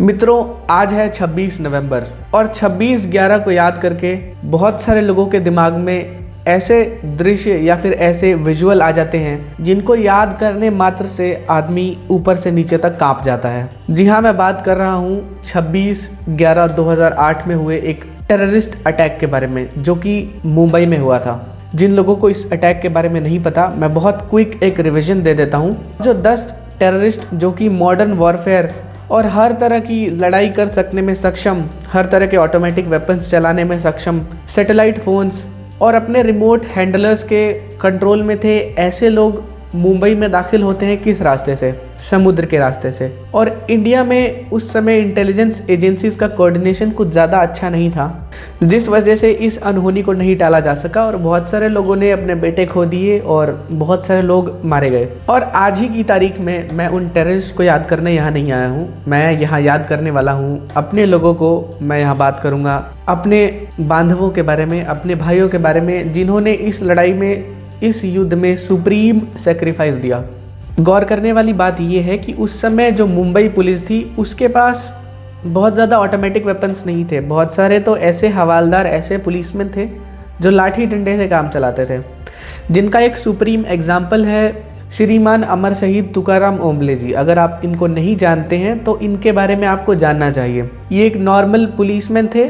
मित्रों, आज है 26 नवंबर और 26/11 को याद करके बहुत सारे लोगों के दिमाग में ऐसे दृश्य या फिर ऐसे विजुअल आ जाते हैं जिनको याद करने मात्र से आदमी ऊपर से नीचे तक कांप जाता है। जी हाँ, मैं बात कर रहा हूँ 26/11/2008 में हुए एक टेररिस्ट अटैक के बारे में, जो कि मुंबई में हुआ था। जिन लोगों को इस अटैक के बारे में नहीं पता, मैं बहुत क्विक एक रिवीजन दे देता हूँ। जो 10 टेररिस्ट जो कि मॉडर्न वॉरफेयर और हर तरह की लड़ाई कर सकने में सक्षम, हर तरह के ऑटोमेटिक वेपन्स चलाने में सक्षम, सैटेलाइट फ़ोन्स और अपने रिमोट हैंडलर्स के कंट्रोल में थे, ऐसे लोग मुंबई में दाखिल होते हैं किस रास्ते से? समुद्र के रास्ते से। और इंडिया में उस समय इंटेलिजेंस एजेंसीज का कोऑर्डिनेशन कुछ ज़्यादा अच्छा नहीं था, जिस वजह से इस अनहोनी को नहीं टाला जा सका और बहुत सारे लोगों ने अपने बेटे खो दिए और बहुत सारे लोग मारे गए। और आज ही की तारीख में मैं उन टेररिस्ट को याद करने यहाँ नहीं आया हूँ, मैं यहाँ याद करने वाला हूँ अपने लोगों को। मैं यहाँ बात करूँगा अपने बांधवों के बारे में, अपने भाइयों के बारे में, जिन्होंने इस लड़ाई में, इस युद्ध में सुप्रीम सेक्रीफाइस दिया। गौर करने वाली बात यह है कि उस समय जो मुंबई पुलिस थी, उसके पास बहुत ज़्यादा ऑटोमेटिक वेपन्स नहीं थे। बहुत सारे तो ऐसे हवालदार, ऐसे पुलिसमैन थे जो लाठी डंडे से काम चलाते थे, जिनका एक सुप्रीम एग्जाम्पल है श्रीमान अमर शहीद तुकाराम ओम्बले जी। अगर आप इनको नहीं जानते हैं तो इनके बारे में आपको जानना चाहिए। ये एक नॉर्मल पुलिसमैन थे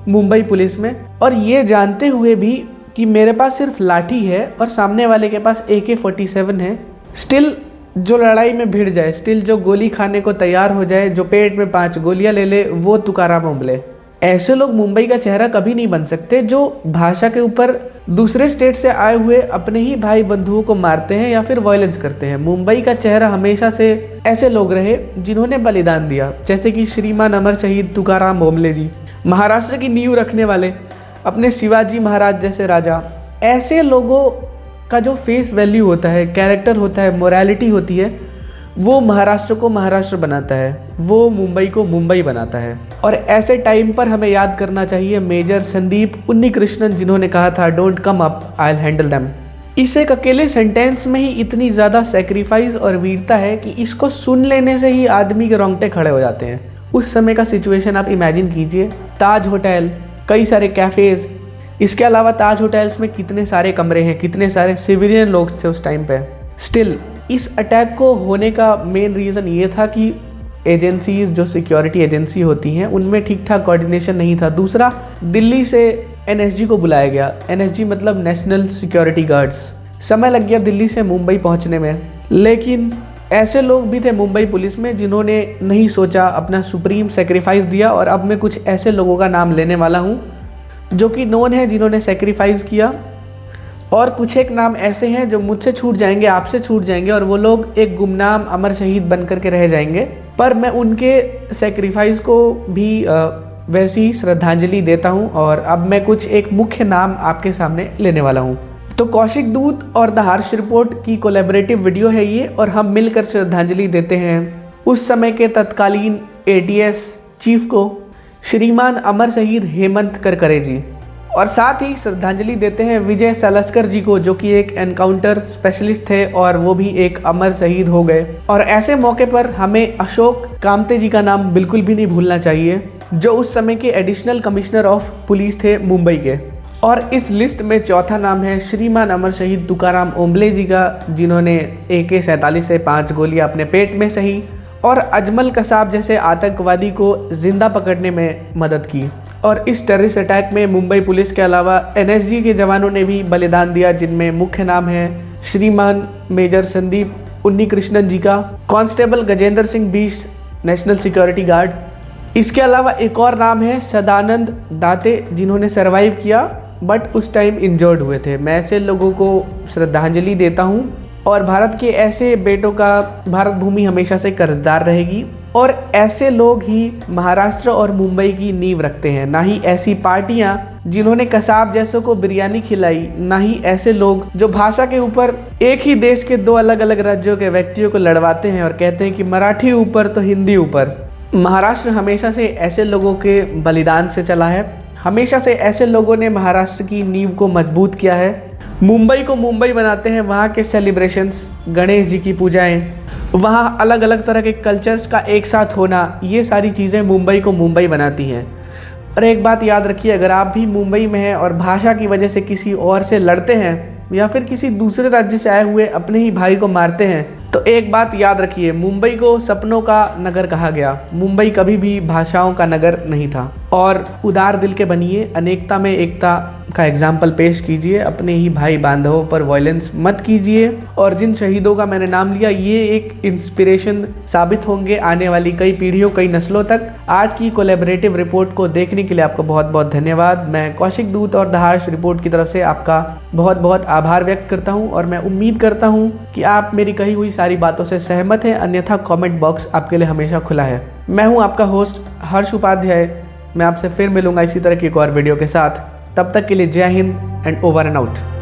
मुंबई पुलिस में, और ये जानते हुए भी कि मेरे पास सिर्फ लाठी है और सामने वाले के पास AK-47 है, स्टिल जो लड़ाई में भिड़ जाए, स्टिल जो गोली खाने को तैयार हो जाए, जो पेट में 5 गोलियां ले ले, वो तुकाराम ओम्बले। ऐसे लोग मुंबई का चेहरा कभी नहीं बन सकते, जो भाषा के ऊपर दूसरे स्टेट से आए हुए अपने ही भाई बंधुओं को मारते हैं या फिर वायलेंस करते हैं। मुंबई का चेहरा हमेशा से ऐसे लोग रहे जिन्होंने बलिदान दिया, जैसे कि श्रीमान अमर शहीद तुकाराम ओम्बले जी, महाराष्ट्र की नींव रखने वाले, अपने शिवाजी महाराज जैसे राजा। ऐसे लोगों का जो फेस वैल्यू होता है, कैरेक्टर होता है, मोरालिटी होती है, वो महाराष्ट्र को महाराष्ट्र बनाता है, वो मुंबई को मुंबई बनाता है। और ऐसे टाइम पर हमें याद करना चाहिए मेजर संदीप उन्नीकृष्णन, जिन्होंने कहा था don't come up, I will handle them. इस एक अकेले सेंटेंस में ही इतनी ज़्यादा सेक्रीफाइस और वीरता है कि इसको सुन लेने से ही आदमी के रोंगटे खड़े हो जाते हैं। उस समय का सिचुएशन आप इमेजिन कीजिए। ताज होटल, कई सारे कैफ़ेज़, इसके अलावा ताज होटल्स में कितने सारे कमरे हैं, कितने सारे सिविलियन लोग थे उस टाइम पे। स्टिल इस अटैक को होने का मेन रीज़न ये था कि एजेंसीज, जो सिक्योरिटी एजेंसी होती हैं, उनमें ठीक ठाक कोऑर्डिनेशन नहीं था। दूसरा, दिल्ली से NSG को बुलाया गया। NSG मतलब नेशनल सिक्योरिटी गार्ड्स। समय लग गया दिल्ली से मुंबई पहुँचने में, लेकिन ऐसे लोग भी थे मुंबई पुलिस में जिन्होंने नहीं सोचा, अपना सुप्रीम सेक्रीफाइस दिया। और अब मैं कुछ ऐसे लोगों का नाम लेने वाला हूँ जो कि नोन है, जिन्होंने सेक्रीफाइस किया, और कुछ एक नाम ऐसे हैं जो मुझसे छूट जाएंगे, आपसे छूट जाएंगे, और वो लोग एक गुमनाम अमर शहीद बन करके रह जाएंगे। पर मैं उनके सेक्रीफाइस को भी वैसी श्रद्धांजलि देता हूँ। और अब मैं कुछ एक मुख्य नाम आपके सामने लेने वाला हूँ। तो कौशिक दूत और द हर्ष रिपोर्ट की कोलैबोरेटिव वीडियो है ये, और हम मिलकर श्रद्धांजलि देते हैं उस समय के तत्कालीन ATS चीफ को, श्रीमान अमर शहीद हेमंत करकरे जी। और साथ ही श्रद्धांजलि देते हैं विजय सलस्कर जी को, जो कि एक एनकाउंटर स्पेशलिस्ट थे और वो भी एक अमर शहीद हो गए। और ऐसे मौके पर हमें अशोक कामते जी का नाम बिल्कुल भी नहीं भूलना चाहिए, जो उस समय के एडिशनल कमिश्नर ऑफ पुलिस थे मुंबई के। और इस लिस्ट में चौथा नाम है श्रीमान अमर शहीद तुकाराम ओम्बले जी का, जिन्होंने AK-47 से 5 गोलियां अपने पेट में सही और अजमल कसाब जैसे आतंकवादी को जिंदा पकड़ने में मदद की। और इस टेररिस्ट अटैक में मुंबई पुलिस के अलावा NSG के जवानों ने भी बलिदान दिया, जिनमें मुख्य नाम है श्रीमान मेजर संदीप उन्नीकृष्णन जी का, constable Gajendra Singh beast, national security guard. इसके अलावा एक और नाम है सदानंद दाते, जिन्होंने सर्वाइव किया बट उस टाइम इंजर्ड हुए थे। मैं ऐसे लोगों को श्रद्धांजलि देता हूँ, और भारत के ऐसे बेटों का भारत भूमि हमेशा से कर्जदार रहेगी। और ऐसे लोग ही महाराष्ट्र और मुंबई की नींव रखते हैं, ना ही ऐसी पार्टियां जिन्होंने कसाब जैसों को बिरयानी खिलाई, ना ही ऐसे लोग जो भाषा के ऊपर एक ही देश के 2 अलग अलग राज्यों के व्यक्तियों को लड़वाते हैं और कहते हैं कि मराठी ऊपर तो हिंदी ऊपर। महाराष्ट्र हमेशा से ऐसे लोगों के बलिदान से चला है, हमेशा से ऐसे लोगों ने महाराष्ट्र की नींव को मजबूत किया है। मुंबई को मुंबई बनाते हैं वहाँ के सेलिब्रेशंस, गणेश जी की पूजाएं, वहाँ अलग अलग तरह के कल्चर्स का एक साथ होना, ये सारी चीज़ें मुंबई को मुंबई बनाती हैं। और एक बात याद रखिए, अगर आप भी मुंबई में हैं और भाषा की वजह से किसी और से लड़ते हैं या फिर किसी दूसरे राज्य से आए हुए अपने ही भाई को मारते हैं, तो एक बात याद रखिए, मुंबई को सपनों का नगर कहा गया। मुंबई कभी भी भाषाओं का नगर नहीं था। और उदार दिल के बनिए, अनेकता में एकता का एग्जाम्पल पेश कीजिए, अपने ही भाई बांधवों पर वायलेंस मत कीजिए। और जिन शहीदों का मैंने नाम लिया, ये एक इंस्पिरेशन साबित होंगे आने वाली कई पीढ़ियों, कई नस्लों तक। आज की कोलैबोरेटिव रिपोर्ट को देखने के लिए आपको बहुत बहुत धन्यवाद। मैं कौशिक दूत और द हार्श रिपोर्ट की तरफ से आपका बहुत बहुत आभार व्यक्त करता हूँ और मैं उम्मीद करता हूँ कि आप मेरी कही हुई सारी बातों से सहमत हैं, अन्यथा कमेंट बॉक्स आपके लिए हमेशा खुला है। मैं हूँ आपका होस्ट हर्ष उपाध्याय। मैं आपसे फिर मिलूंगा इसी तरह की एक और वीडियो के साथ। तब तक के लिए जय Hind and over and out.